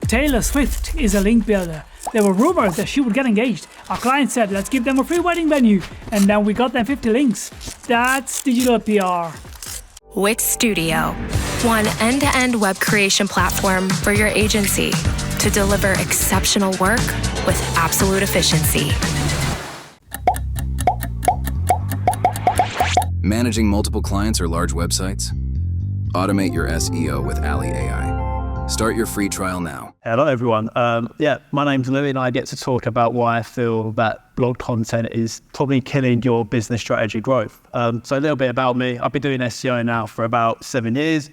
Taylor Swift is a link builder. There were rumors that she would get engaged. Our client said, let's give them a free wedding venue. And then we got them 50 links. That's digital PR. Wix Studio, one end-to-end web creation platform for your agency to deliver exceptional work with absolute efficiency. Managing multiple clients or large websites? Automate your SEO with Ali AI. Start your free trial now. Hello everyone. My name's Louis and I get to talk about why I feel that blog content is probably killing your business strategy growth. So a little bit about me. I've been doing SEO now for about 7 years,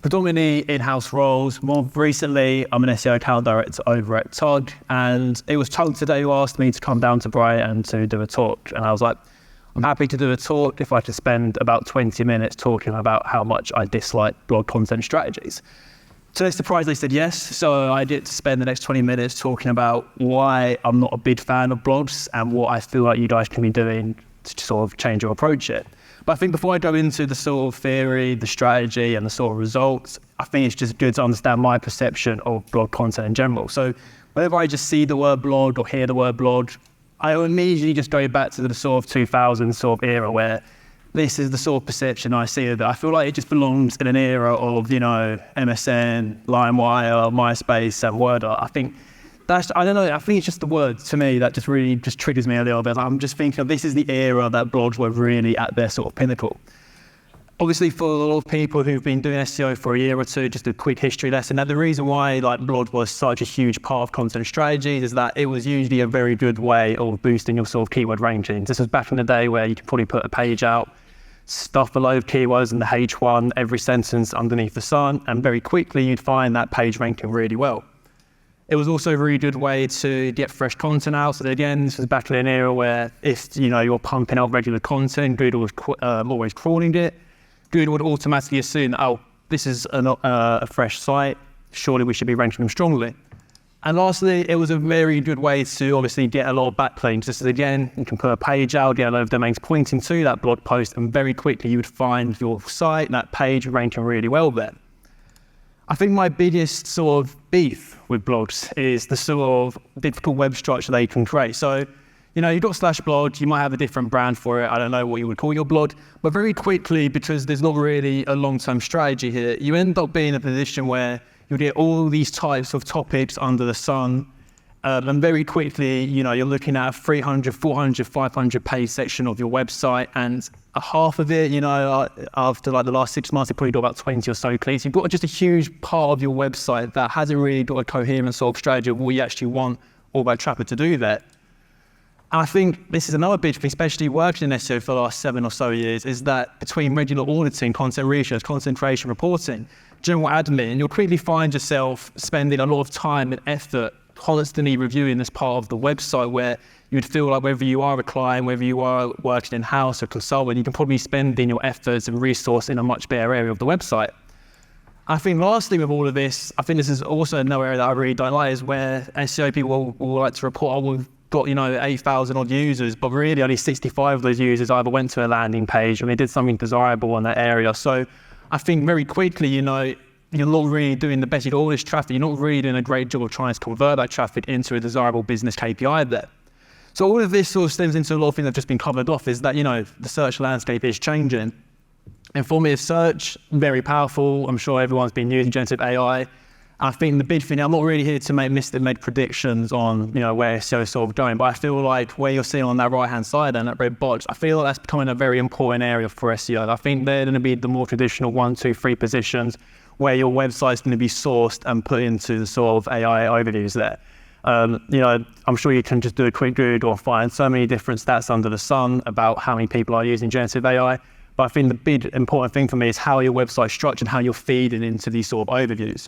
predominantly in-house roles. More recently, I'm an SEO account director over at Tog, and it was Tog today who asked me to come down to Brighton to do a talk. And I was like, I'm happy to do a talk if I could spend about 20 minutes talking about how much I dislike blog content strategies. So they surprisingly said yes. So I get to spend the next 20 minutes talking about why I'm not a big fan of blogs and what I feel like you guys can be doing to sort of change your approach it. But I think before I go into the sort of theory, the strategy and the sort of results, I think it's just good to understand my perception of blog content in general. So whenever I just see the word blog or hear the word blog, I immediately just go back to the sort of 2000s sort of era where this is the sort of perception I see of it. I feel like it just belongs in an era of, MSN, LimeWire, MySpace, and Word. I think it's just the word to me that just really just triggers me a little bit. I'm just thinking this is the era that blogs were really at their sort of pinnacle. Obviously, for a lot of people who've been doing SEO for a year or two, just a quick history lesson. Now, the reason why blog was such a huge part of content strategies is that it was usually a very good way of boosting your sort of keyword rankings. This was back in the day where you could probably put a page out, stuff a load of keywords in the H1, every sentence underneath the sun, and very quickly you'd find that page ranking really well. It was also a really good way to get fresh content out. So again, this was back in an era where if you're pumping out regular content, Google was always crawling it. Google would automatically assume, this is a fresh site, surely we should be ranking them strongly. And lastly, it was a very good way to obviously get a lot of backlinks. Just as again, you can put a page out, get a lot of domains pointing to that blog post, and very quickly you would find your site, that page ranking really well there. I think my biggest sort of beef with blogs is the sort of difficult web structure they can create. So, you've got /blog, you might have a different brand for it. I don't know what you would call your blog, but very quickly, because there's not really a long-term strategy here, you end up being in a position where you'll get all these types of topics under the sun. And very quickly, you're looking at a 300, 400, 500 page section of your website, and a half of it, after the last 6 months, you've probably got about 20 or so clicks. You've got just a huge part of your website that hasn't really got a coherent sort of strategy of what you actually want all that traffic to do there. And I think this is another big thing, especially working in SEO for the last 7 or so years, is that between regular auditing, content research, content creation, reporting, general admin, you'll quickly find yourself spending a lot of time and effort constantly reviewing this part of the website where you'd feel like whether you are a client, whether you are working in-house or consultant, you can probably spend in your efforts and resource in a much better area of the website. I think lastly with all of this, I think this is also another area that I really don't like, is where SEO people will like to report, we've got 8,000 odd users, but really only 65 of those users either went to a landing page or they did something desirable in that area. So I think very quickly, you're not really doing the best. You got all this traffic, you're not really doing a great job of trying to convert that traffic into a desirable business KPI there. So all of this sort of stems into a lot of things that have just been covered off, is that, the search landscape is changing. Informative search, very powerful. I'm sure everyone's been using generative AI. I think the big thing, I'm not really here to make predictions on, where SEO is sort of going, but I feel like where you're seeing on that right-hand side and that red box, I feel like that's becoming a very important area for SEO. I think they're going to be the more traditional 1, 2, 3 positions where your website's going to be sourced and put into the sort of AI overviews there. I'm sure you can just do a quick Google or find so many different stats under the sun about how many people are using generative AI. But I think the big important thing for me is how your website's structured, how you're feeding into these sort of overviews.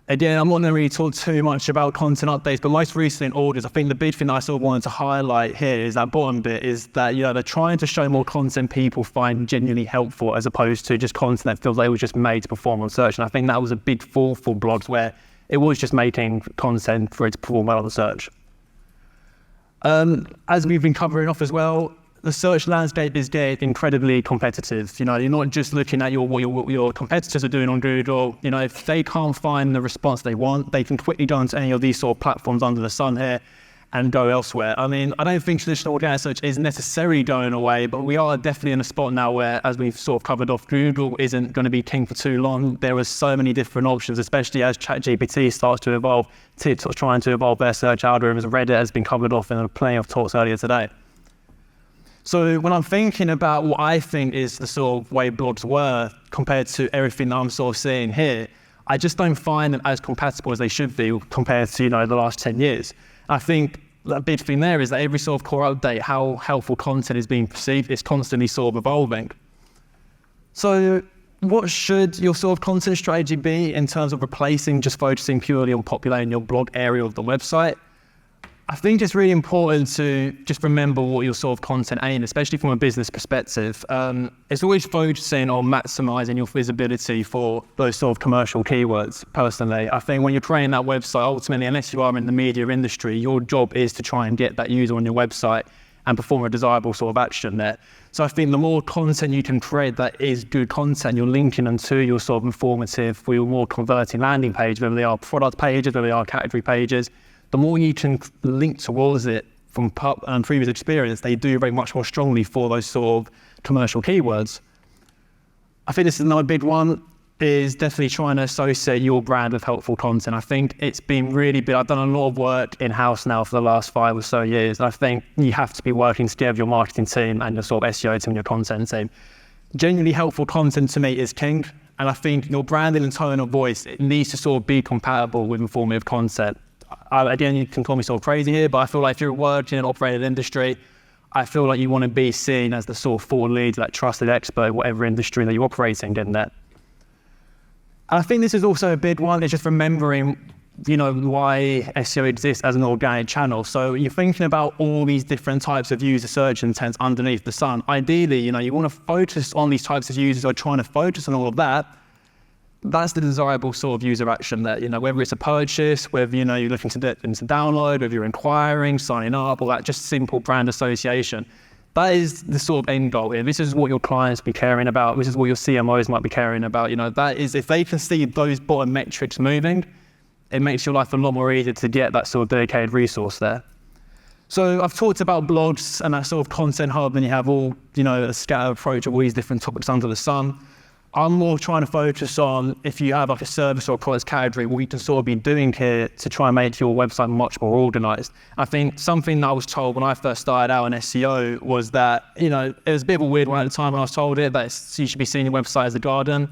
Again, I'm not going to really talk too much about content updates, but most recently in orders, I think the big thing that I sort of wanted to highlight here is that bottom bit, is that, they're trying to show more content people find genuinely helpful as opposed to just content that feels like it was just made to perform on search. And I think that was a big fall for blogs where it was just making content for it to perform well on the search. As we've been covering off as well, the search landscape is getting incredibly competitive. You know, you're not just looking at what your competitors are doing on Google. You know, if they can't find the response they want, they can quickly go into any of these sort of platforms under the sun here and go elsewhere. I mean, I don't think traditional organic search is necessarily going away, but we are definitely in a spot now where, as we've sort of covered off, Google isn't going to be king for too long. There are so many different options, especially as ChatGPT starts to evolve, TikTok's trying to evolve their search algorithms, Reddit has been covered off in plenty of talks earlier today. So when I'm thinking about what I think is the sort of way blogs were compared to everything that I'm sort of seeing here, I just don't find them as compatible as they should be compared to, you know, the last 10 years. I think the big thing there is that every sort of core update, how helpful content is being perceived, is constantly sort of evolving. So what should your sort of content strategy be in terms of replacing just focusing purely on populating your blog area of the website? I think it's really important to just remember what your sort of content aim, especially from a business perspective. It's always focusing on maximizing your visibility for those sort of commercial keywords. Personally, I think when you're creating that website, ultimately, unless you are in the media industry, your job is to try and get that user on your website and perform a desirable sort of action there. So I think the more content you can create that is good content, you're linking them to your sort of informative or your more converting landing page, whether they are product pages, whether they are category pages, the more you can link towards it from previous experience, they do rate much more strongly for those sort of commercial keywords. I think this is another big one, is definitely trying to associate your brand with helpful content. I think it's been really big. I've done a lot of work in-house now for the last 5 or so years. And I think you have to be working together with your marketing team and your sort of SEO team and your content team. Genuinely helpful content to me is king. And I think your branding and tone of voice, it needs to sort of be compatible with informative content. Again, you can call me sort of crazy here, but I feel like if you're working in an operated industry, I feel like you want to be seen as the sort of thought leader, that trusted expert, whatever industry that you're operating in there. And I think this is also a big one, is just remembering, you know, why SEO exists as an organic channel. So you're thinking about all these different types of user search intents underneath the sun. Ideally, you know, you want to focus on these types of users, or trying to focus on all of that. That's the desirable sort of user action there, you know, whether it's a purchase, whether, you know, you're looking to download, whether you're inquiring, signing up, or that just simple brand association. That is the sort of end goal here. This is what your clients be caring about. This is what your CMOs might be caring about. You know, that is, if they can see those bottom metrics moving, it makes your life a lot more easier to get that sort of dedicated resource there. So I've talked about blogs and that sort of content hub, and you have all, you know, a scattered approach of all these different topics under the sun. I'm more trying to focus on, if you have like a service or a product category, what you can sort of be doing here to try and make your website much more organized. I think something that I was told when I first started out in SEO was that, you know, it was a bit of a weird one at the time when I was told it, that you should be seeing your website as a garden.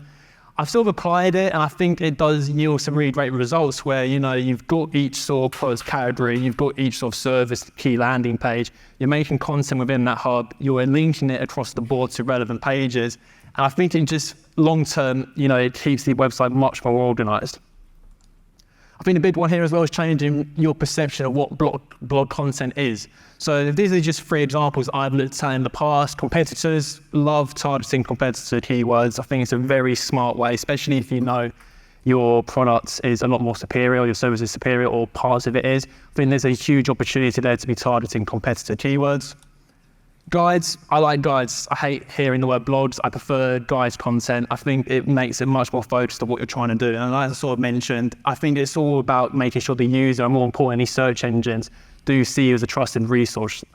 I've sort of applied it, and I think it does yield some really great results where, you know, you've got each sort of product category, you've got each sort of service key landing page, you're making content within that hub, you're linking it across the board to relevant pages. And I think it just long-term, you know, it keeps the website much more organized. I think the big one here as well is changing your perception of what blog content is. So these are just 3 examples I've looked at in the past. Competitors love targeting competitor keywords. I think it's a very smart way, especially if you know your product is a lot more superior, your service is superior, or parts of it is. I think there's a huge opportunity there to be targeting competitor keywords. Guides, I like guides. I hate hearing the word blogs. I prefer guides content. I think it makes it much more focused on what you're trying to do. And as I sort of mentioned, I think it's all about making sure the user, and more importantly, search engines, do see you as a trusted resource.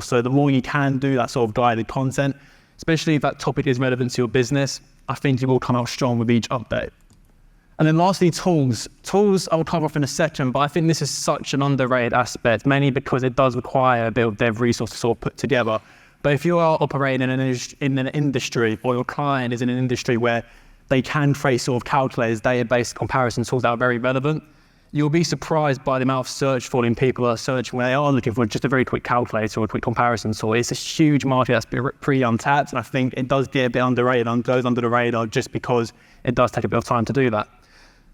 So the more you can do that sort of guided content, especially if that topic is relevant to your business, I think you will come out strong with each update. And then lastly, tools. Tools I'll cover off in a second, but I think this is such an underrated aspect, mainly because it does require a bit of dev resource to sort of put together. But if you are operating in an industry, or your client is in an industry where they can create sort of calculators, database comparison tools that are very relevant, you'll be surprised by the amount of search volume people are searching when they are looking for just a very quick calculator or a quick comparison tool. It's a huge market that's pretty untapped, and I think it does get a bit underrated and goes under the radar just because it does take a bit of time to do that.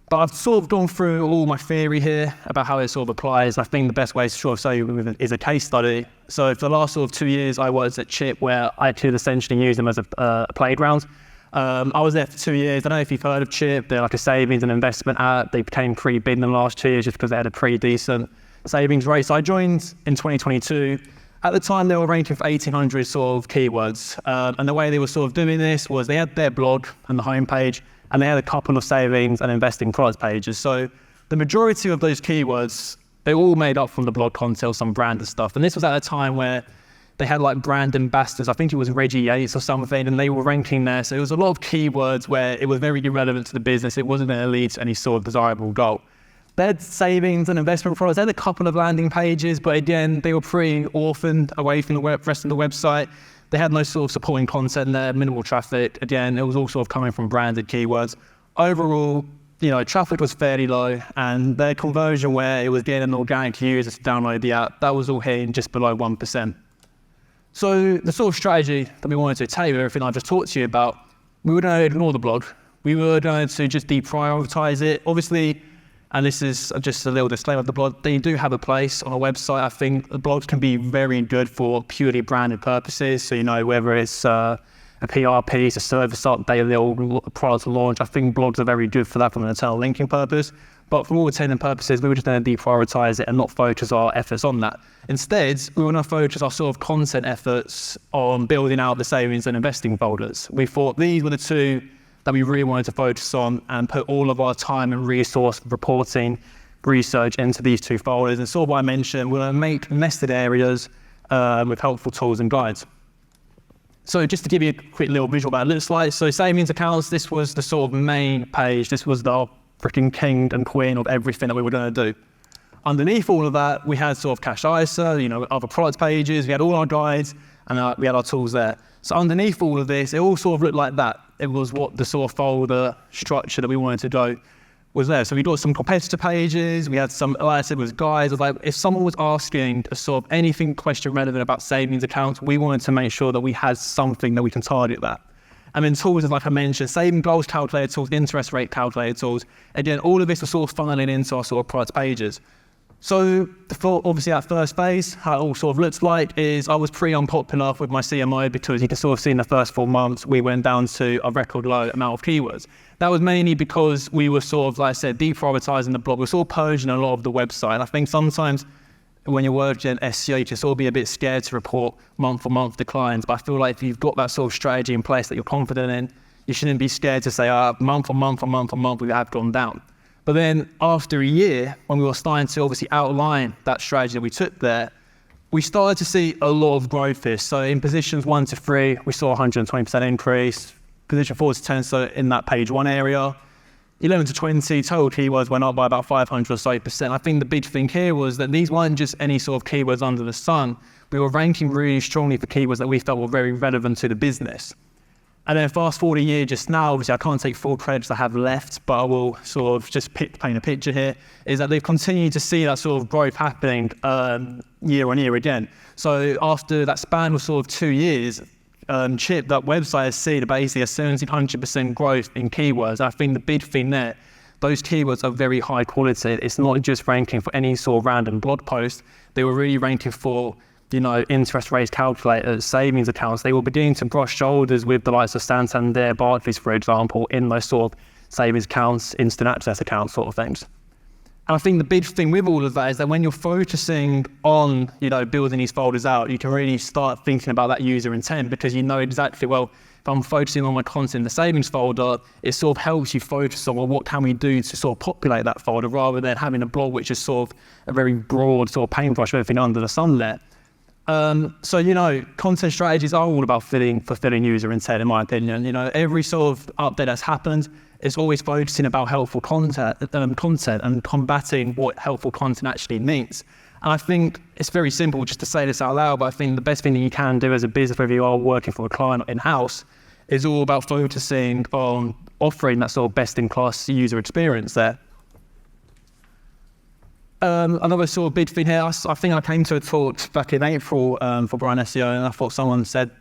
But I've sort of gone through all my theory here about how it sort of applies. I think the best way to sort of show you is a case study. So for the last sort of 2 years, I was at Chip, where I could essentially use them as a playground. I was there for 2 years. I don't know if you've heard of Chip. They're like a savings and investment app. They became pretty big in the last 2 years just because they had a pretty decent savings rate. So I joined in 2022. At the time, they were ranking for 1,800 sort of keywords. And the way they were sort of doing this was they had their blog and the homepage, and they had a couple of savings and investing product pages. So the majority of those keywords, they all made up from the blog content or some branded stuff. And this was at a time where they had like brand ambassadors. I think it was Reggie Yates or something, and they were ranking there. So it was a lot of keywords where it was very irrelevant to the business. It wasn't going to lead to any sort of desirable goal. They had savings and investment products. They had a couple of landing pages, but again, they were pretty orphaned away from the rest of the website. They had no sort of supporting content there, minimal traffic. Again, it was all sort of coming from branded keywords. Overall, traffic was fairly low, and their conversion where it was getting an organic user to download the app, that was all hitting just below 1%. So the sort of strategy that we wanted to take with everything I've just talked to you about, we were going to ignore the blog. We were going to just deprioritize it. Obviously, and this is just a little disclaimer of the blog, they do have a place on a website. I think the blogs can be very good for purely branded purposes. So, whether it's a PR piece, a service update, a little product launch, I think blogs are very good for that from an internal linking purpose. But for all intents and purposes, we were just going to deprioritize it and not focus our efforts on that. Instead, we were going to focus our sort of content efforts on building out the savings and investing folders. We thought these were the two that we really wanted to focus on and put all of our time and resource reporting, research into these two folders. And sort of what I mentioned, we're going to make nested areas with helpful tools and guides. So just to give you a quick little visual about what it looks like. So savings accounts, this was the sort of main page. This was the freaking king and queen of everything that we were going to do. Underneath all of that, we had sort of cash ISA, other product pages, we had all our guides, and we had our tools there. So underneath all of this, it all sort of looked like that. It was what the sort of folder structure that we wanted to do was there. So we got some competitor pages, we had some, like I said, was guides. It was like, if someone was asking a sort of anything question relevant about savings accounts, we wanted to make sure that we had something that we can target that. And then tools, like I mentioned, saving goals calculator tools, interest rate calculator tools. Again, all of this was sort of funneling into our sort of product pages. So obviously that first phase, how it all sort of looks like is I was pretty unpopular with my CMO because you can sort of see in the first 4 months, we went down to a record low amount of keywords. That was mainly because we were sort of, like I said, deprioritizing the blog. We were sort of purging a lot of the website. And I think sometimes when you're working in SEO, you can sort of be a bit scared to report month-on-month declines. But I feel like if you've got that sort of strategy in place that you're confident in, you shouldn't be scared to say, month-on-month, we have gone down. But then after a year, when we were starting to obviously outline that strategy that we took there, we started to see a lot of growth here. So in positions 1 to 3, we saw 120% increase. Position 4 to 10, so in that page 1 area. 11 to 20, total keywords went up by about 500 or so %. I think the big thing here was that these weren't just any sort of keywords under the sun. We were ranking really strongly for keywords that we felt were very relevant to the business. And then fast forward a year just now, obviously I can't take full credits I have left, but I will sort of just paint a picture here, is that they've continued to see that sort of growth happening year on year again. So after that span of sort of 2 years, Chip, that website has seen basically a 1,700% growth in keywords. I think the big thing there, those keywords are very high quality. It's not just ranking for any sort of random blog post. They were really ranking for interest rates calculators, savings accounts. They were beginning to brush shoulders with the likes of Santander, Barclays, for example, in those sort of savings accounts, instant access accounts sort of things. And I think the big thing with all of that is that when you're focusing on, building these folders out, you can really start thinking about that user intent because you know exactly, well, if I'm focusing on my content in the savings folder, it sort of helps you focus on, well, what can we do to sort of populate that folder rather than having a blog which is sort of a very broad sort of paintbrush of everything under the sun there. So, content strategies are all about fulfilling user intent, in my opinion. Every sort of update that's happened is always focusing about helpful content and combating what helpful content actually means. And I think it's very simple just to say this out loud, but I think the best thing that you can do as a business, whether you are working for a client or in-house, is all about focusing on offering that sort of best-in-class user experience there. Another sort of big thing here, I think I came to a talk back in April for brightonSEO, and I thought someone said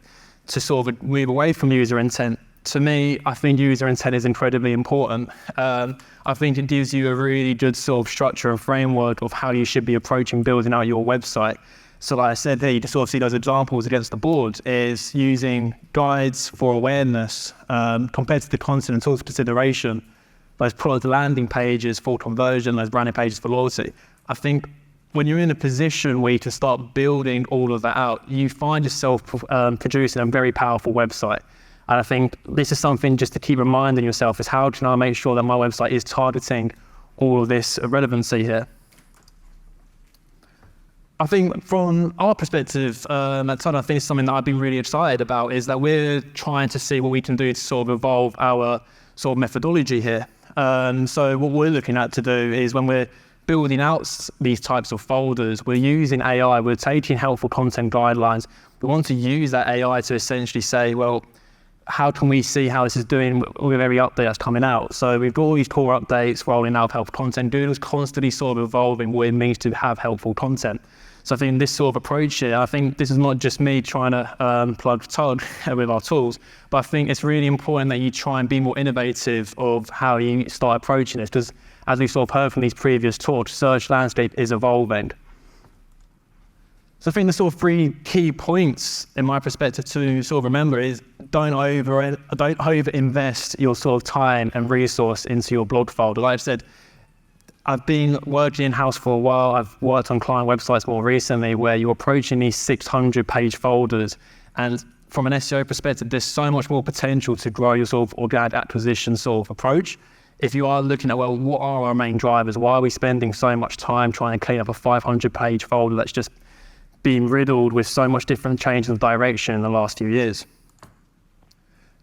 to sort of move away from user intent. To me, I think user intent is incredibly important. I think it gives you a really good sort of structure and framework of how you should be approaching building out your website. So like I said there, you can sort of see those examples against the board is using guides for awareness, compared to the content and tools consideration, those product landing pages for conversion, those branding pages for loyalty. I think when you're in a position where you can start building all of that out, you find yourself producing a very powerful website. And I think this is something just to keep reminding yourself is how can I make sure that my website is targeting all of this relevancy here. I think from our perspective at Todd, I think it's something that I've been really excited about is that we're trying to see what we can do to sort of evolve our sort of methodology here. So what we're looking at to do is when we're building out these types of folders, we're using AI, we're taking helpful content guidelines. We want to use that AI to essentially say, well, how can we see how this is doing with every update that's coming out? So we've got all these core updates rolling out helpful content. Google's constantly sort of evolving what it means to have helpful content. So I think this sort of approach here, I think this is not just me trying to plug Todd with our tools, but I think it's really important that you try and be more innovative of how you start approaching this, because as we sort of heard from these previous talks, search landscape is evolving. So I think the sort of 3 key points in my perspective to sort of remember is don't over invest your sort of time and resource into your blog folder. Like I said, I've been working in-house for a while. I've worked on client websites more recently where you're approaching these 600-page folders. And from an SEO perspective, there's so much more potential to grow your sort of organic acquisition sort of approach. If you are looking at, well, what are our main drivers? Why are we spending so much time trying to clean up a 500-page folder that's just been riddled with so much different changes of direction in the last few years?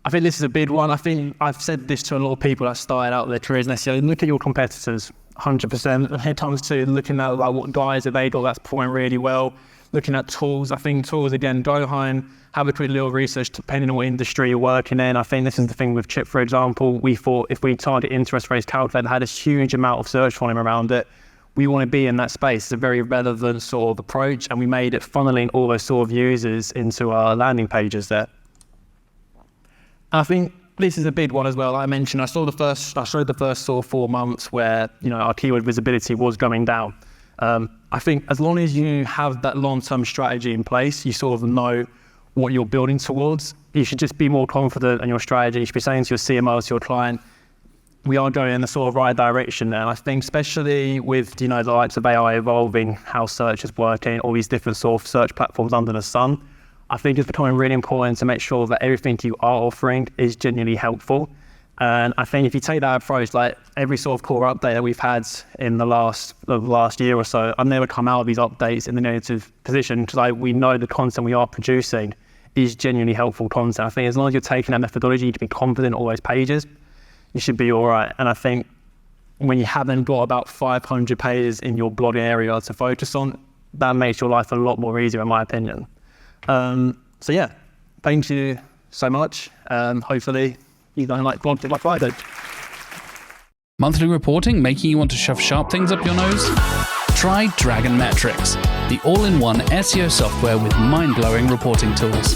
I think this is a big one. I think I've said this to a lot of people that started out their careers in SEO. Look at your competitors, 100%. When it comes to looking at like what guys have they got that's performing really well, looking at tools. I think tools, again, go behind, have a quick little research depending on what industry you're working in. I think this is the thing with Chip, for example. We thought if we target interest rates calculator that had a huge amount of search volume around it, we want to be in that space. It's a very relevant sort of approach, and we made it funneling all those sort of users into our landing pages there. I think this is a big one as well. Like I mentioned, I showed the first sort of 4 months where our keyword visibility was going down. I think as long as you have that long-term strategy in place, you sort of know what you're building towards. You should just be more confident in your strategy. You should be saying to your CMO, to your client, we are going in the sort of right direction now. I think especially with the likes of AI evolving, how search is working, all these different sort of search platforms under the sun, I think it's becoming really important to make sure that everything you are offering is genuinely helpful. And I think if you take that approach, like every sort of core update that we've had in the last year or so, I've never come out of these updates in the negative position because we know the content we are producing is genuinely helpful content. I think as long as you're taking that methodology, you can be confident in all those pages, you should be all right. And I think when you haven't got about 500 pages in your blog area to focus on, that makes your life a lot more easier, in my opinion. So yeah, thank you so much. Hopefully you don't like blogging like I did. Monthly reporting making you want to shove sharp things up your nose? Try Dragon Metrics, the all-in-one SEO software with mind-blowing reporting tools.